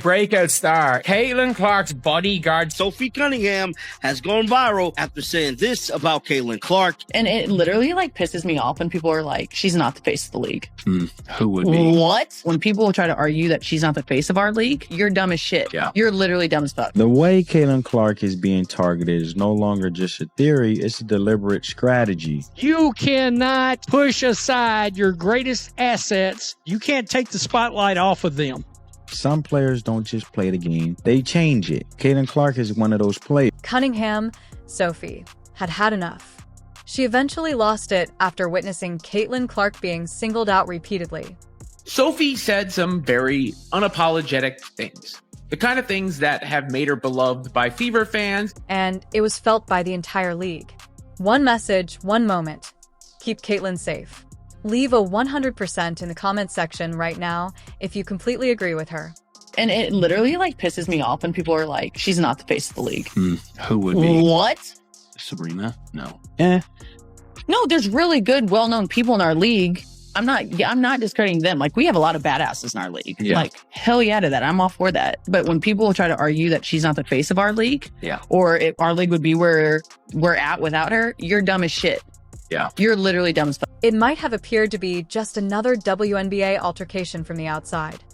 Breakout star Caitlin Clark's bodyguard Sophie Cunningham has gone viral after saying this about Caitlin Clark. And it literally pisses me off when people are like, she's not the face of the league. Who would be? What? When people try to argue that she's not the face of our league, you're dumb as shit. Yeah. You're literally dumb as fuck. The way Caitlin Clark is being targeted is no longer just a theory, it's a deliberate strategy. You cannot push aside your greatest assets. You can't take the spotlight off of them. Some players don't just play the game, they change it. Caitlin Clark is one of those players. Cunningham, Sophie, had enough. She eventually lost it after witnessing Caitlin Clark being singled out repeatedly. Sophie said some very unapologetic things. The kind of things that have made her beloved by Fever fans. And it was felt by the entire league. One message, one moment. Keep Caitlin safe. Leave a 100% in the comment section right now if you completely agree with her. And it literally pisses me off when people are like, she's not the face of the league. Who would be? What? Sabrina? No. No, there's really good, well-known people in our league. I'm not discrediting them. We have a lot of badasses in our league. Yeah. Hell yeah to that. I'm all for that. But when people try to argue that she's not the face of our league, or if our league would be where we're at without her, you're dumb as shit. Yeah. You're literally dumb as fuck. It might have appeared to be just another WNBA altercation from the outside.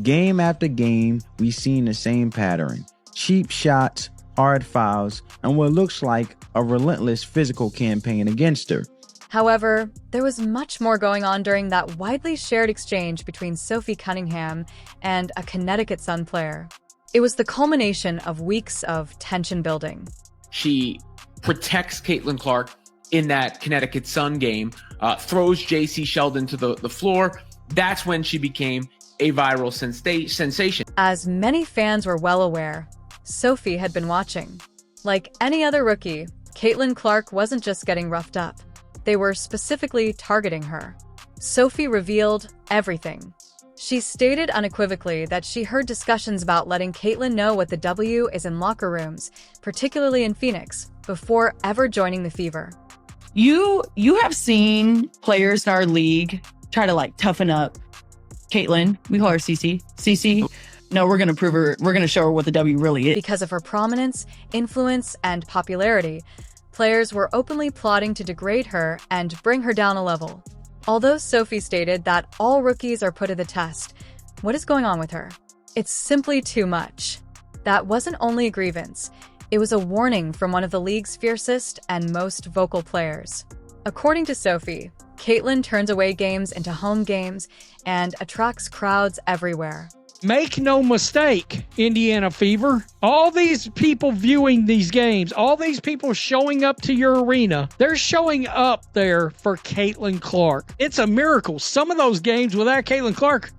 Game after game, we've seen the same pattern. Cheap shots, hard fouls, and what looks like a relentless physical campaign against her. However, there was much more going on during that widely shared exchange between Sophie Cunningham and a Connecticut Sun player. It was the culmination of weeks of tension building. She protects Caitlin Clark in that Connecticut Sun game, throws J.C. Sheldon to the floor. That's when she became a viral sensation. As many fans were well aware, Sophie had been watching. Like any other rookie, Caitlin Clark wasn't just getting roughed up. They were specifically targeting her. Sophie revealed everything. She stated unequivocally that she heard discussions about letting Caitlin know what the W is in locker rooms, particularly in Phoenix, before ever joining the Fever. You have seen players in our league try to toughen up Caitlin. We call her CC. CC. No, we're going to prove her. We're going to show her what the W really is. Because of her prominence, influence, and popularity, players were openly plotting to degrade her and bring her down a level. Although Sophie stated that all rookies are put to the test, what is going on with her? It's simply too much. That wasn't only a grievance. It was a warning from one of the league's fiercest and most vocal players. According to Sophie, Caitlin turns away games into home games and attracts crowds everywhere. Make no mistake, Indiana Fever, all these people viewing these games, all these people showing up to your arena, they're showing up there for Caitlin Clark. It's a miracle. Some of those games without Caitlin Clark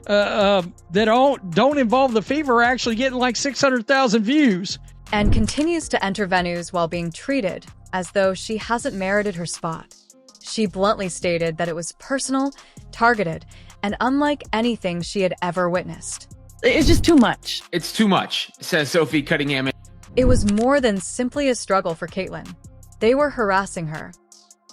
that don't involve the Fever are actually getting 600,000 views. And continues to enter venues while being treated as though she hasn't merited her spot. She bluntly stated that it was personal, targeted, and unlike anything she had ever witnessed. It's just too much. It's too much, says Sophie Cunningham. It was more than simply a struggle for Caitlin. They were harassing her.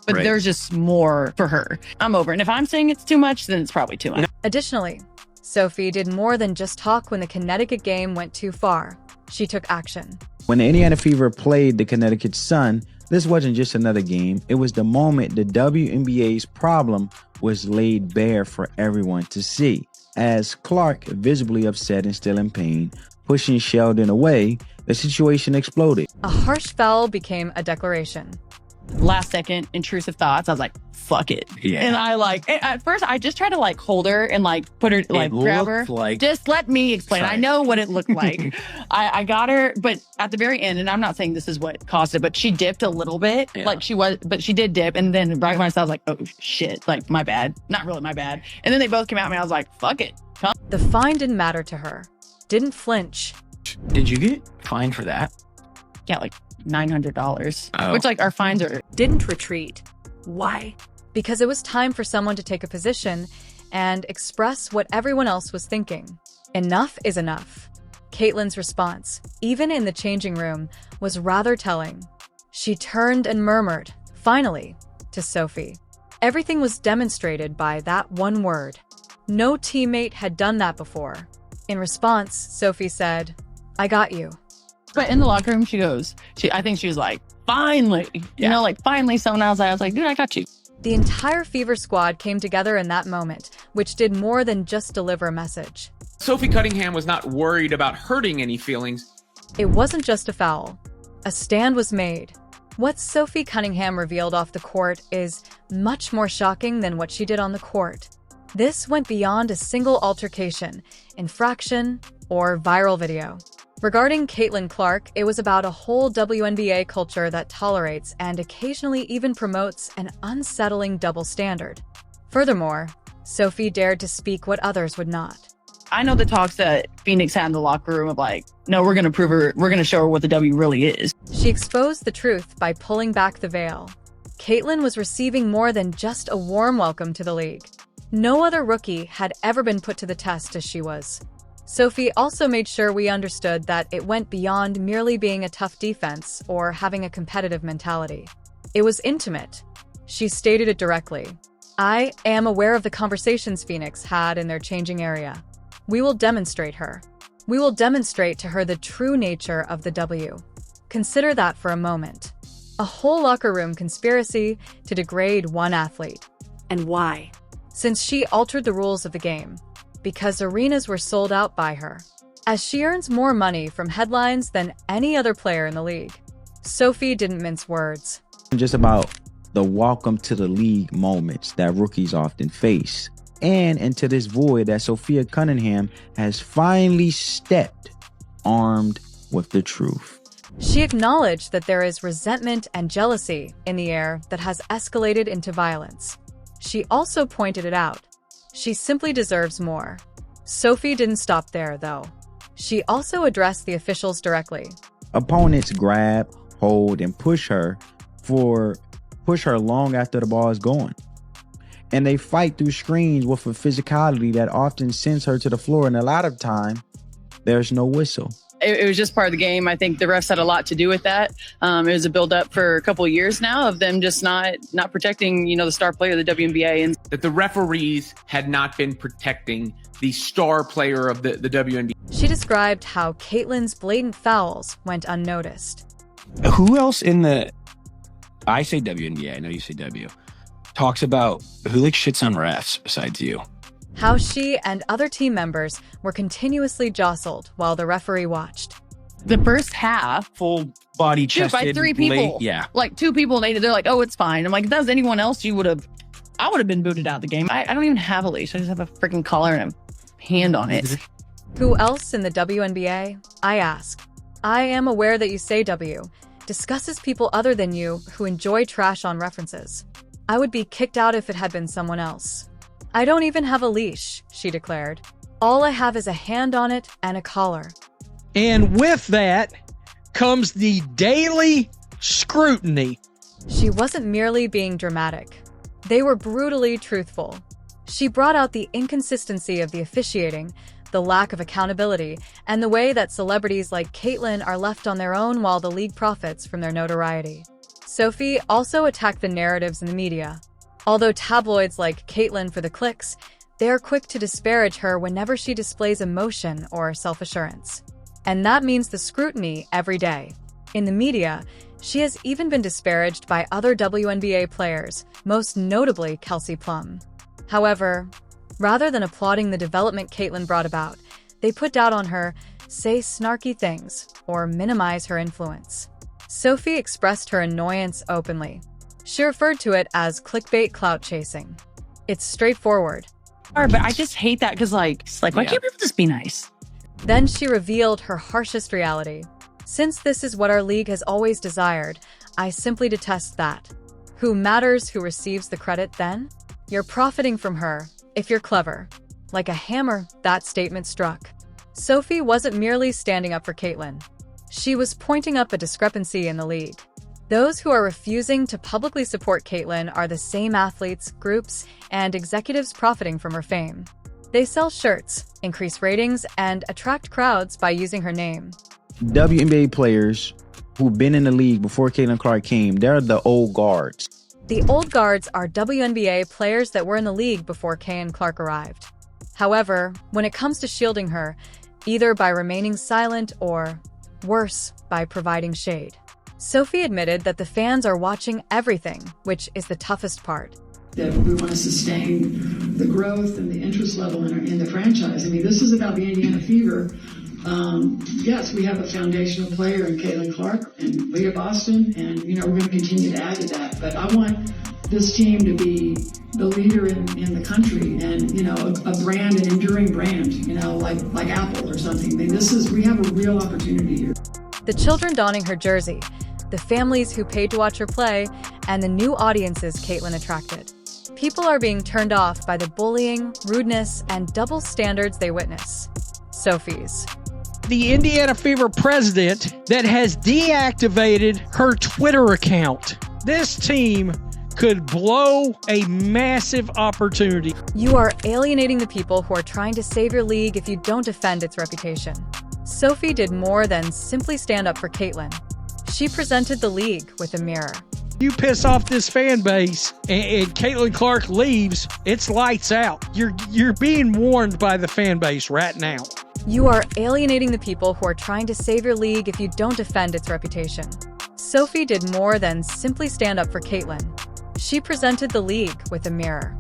But there's just more for her. I'm over. And if I'm saying it's too much, then it's probably too much. Additionally, Sophie did more than just talk when the Connecticut game went too far. She took action. When the Indiana Fever played the Connecticut Sun, this wasn't just another game. It was the moment the WNBA's problem was laid bare for everyone to see. As Clark, visibly upset and still in pain, pushing Sheldon away, the situation exploded. A harsh foul became a declaration. Last second, intrusive thoughts. I was like, fuck it. Yeah. And at first I just tried to hold her and put her, grab her. Just let me explain. Sorry. I know what it looked like. I got her, but at the very end, and I'm not saying this is what caused it, but she dipped a little bit. Yeah. But she did dip. And then right when I saw, I was like, oh shit, my bad. Not really my bad. And then they both came at me. I was like, fuck it. Come. The fine didn't matter to her. Didn't flinch. Did you get fined for that? Yeah, $900, Oh. which our fines are. Didn't retreat. Why? Because it was time for someone to take a position and express what everyone else was thinking. Enough is enough. Caitlin's response, even in the changing room, was rather telling. She turned and murmured, finally, to Sophie. Everything was demonstrated by that one word. No teammate had done that before. In response, Sophie said, "I got you." But in the locker room, I think she was like, finally, finally someone else. I was like, dude, I got you. The entire Fever squad came together in that moment, which did more than just deliver a message. Sophie Cunningham was not worried about hurting any feelings. It wasn't just a foul. A stand was made. What Sophie Cunningham revealed off the court is much more shocking than what she did on the court. This went beyond a single altercation, infraction, or viral video. Regarding Caitlin Clark, it was about a whole WNBA culture that tolerates and occasionally even promotes an unsettling double standard. Furthermore, Sophie dared to speak what others would not. I know the talks that Phoenix had in the locker room of like, no, we're going to show her what the W really is. She exposed the truth by pulling back the veil. Caitlin was receiving more than just a warm welcome to the league. No other rookie had ever been put to the test as she was. Sophie also made sure we understood that it went beyond merely being a tough defense or having a competitive mentality. It was intimate. She stated it directly. "I am aware of the conversations Phoenix had in their changing area. We will demonstrate her. We will demonstrate to her the true nature of the W." Consider that for a moment. A whole locker room conspiracy to degrade one athlete. And why? Since she altered the rules of the game. Because arenas were sold out by her. As she earns more money from headlines than any other player in the league. Sophie didn't mince words. Just about the welcome to the league moments that rookies often face, and into this void that Sophie Cunningham has finally stepped armed with the truth. She acknowledged that there is resentment and jealousy in the air that has escalated into violence. She also pointed it out. She simply deserves more. Sophie didn't stop there, though. She also addressed the officials directly. Opponents grab, hold, and push her long after the ball is going. And they fight through screens with a physicality that often sends her to the floor, and a lot of time, there's no whistle. It was just part of the game. I think the refs had a lot to do with that. It was a build-up for a couple of years now of them just not protecting, the star player of the WNBA. And that the referees had not been protecting the star player of the WNBA. She described how Caitlin's blatant fouls went unnoticed. Who else I say WNBA, I know you say W, talks about who shits on refs besides you? How she and other team members were continuously jostled while the referee watched. The first half, Full body dude, chested. by 3 people. Yeah. Like 2 people, they're like, oh, it's fine. I'm like, if that was anyone else, I would have been booted out of the game. I don't even have a leash. I just have a freaking collar and a hand on it. Who else in the WNBA? I ask. I am aware that you say W discusses people other than you who enjoy trash on references. I would be kicked out if it had been someone else. I don't even have a leash, she declared. All I have is a hand on it and a collar. And with that comes the daily scrutiny. She wasn't merely being dramatic. They were brutally truthful. She brought out the inconsistency of the officiating, the lack of accountability, and the way that celebrities like Caitlin are left on their own while the league profits from their notoriety. Sophie also attacked the narratives in the media. Although tabloids like Caitlin for the clicks, they are quick to disparage her whenever she displays emotion or self-assurance. And that means the scrutiny every day. In the media, she has even been disparaged by other WNBA players, most notably Kelsey Plum. However, rather than applauding the development Caitlin brought about, they put doubt on her, say snarky things, or minimize her influence. Sophie expressed her annoyance openly. She referred to it as clickbait clout chasing. It's straightforward. But I just hate that because, why can't people just be nice? Then she revealed her harshest reality. Since this is what our league has always desired, I simply detest that. Who matters who receives the credit then? You're profiting from her, if you're clever. Like a hammer, that statement struck. Sophie wasn't merely standing up for Caitlin. She was pointing up a discrepancy in the league. Those who are refusing to publicly support Caitlin are the same athletes, groups, and executives profiting from her fame. They sell shirts, increase ratings, and attract crowds by using her name. WNBA players who've been in the league before Caitlin Clark came, they're the old guards. The old guards are WNBA players that were in the league before Caitlin Clark arrived. However, when it comes to shielding her, either by remaining silent or, worse, by providing shade. Sophie admitted that the fans are watching everything, which is the toughest part. That we want to sustain the growth and the interest level in the franchise. I mean, this is about the Indiana Fever. Yes, we have a foundational player in Caitlin Clark and Leah Boston, and, we're going to continue to add to that. But I want this team to be the leader in the country and, a brand, an enduring brand, like Apple or something. I mean, we have a real opportunity here. The children donning her jersey, the families who paid to watch her play, and the new audiences Caitlin attracted. People are being turned off by the bullying, rudeness, and double standards they witness. Sophie's. The Indiana Fever president that has deactivated her Twitter account. This team could blow a massive opportunity. You are alienating the people who are trying to save your league if you don't defend its reputation. Sophie did more than simply stand up for Caitlin. She presented the league with a mirror. You piss off this fan base and Caitlin Clark leaves, it's lights out. You're being warned by the fan base right now. You are alienating the people who are trying to save your league if you don't defend its reputation. Sophie did more than simply stand up for Caitlin. She presented the league with a mirror.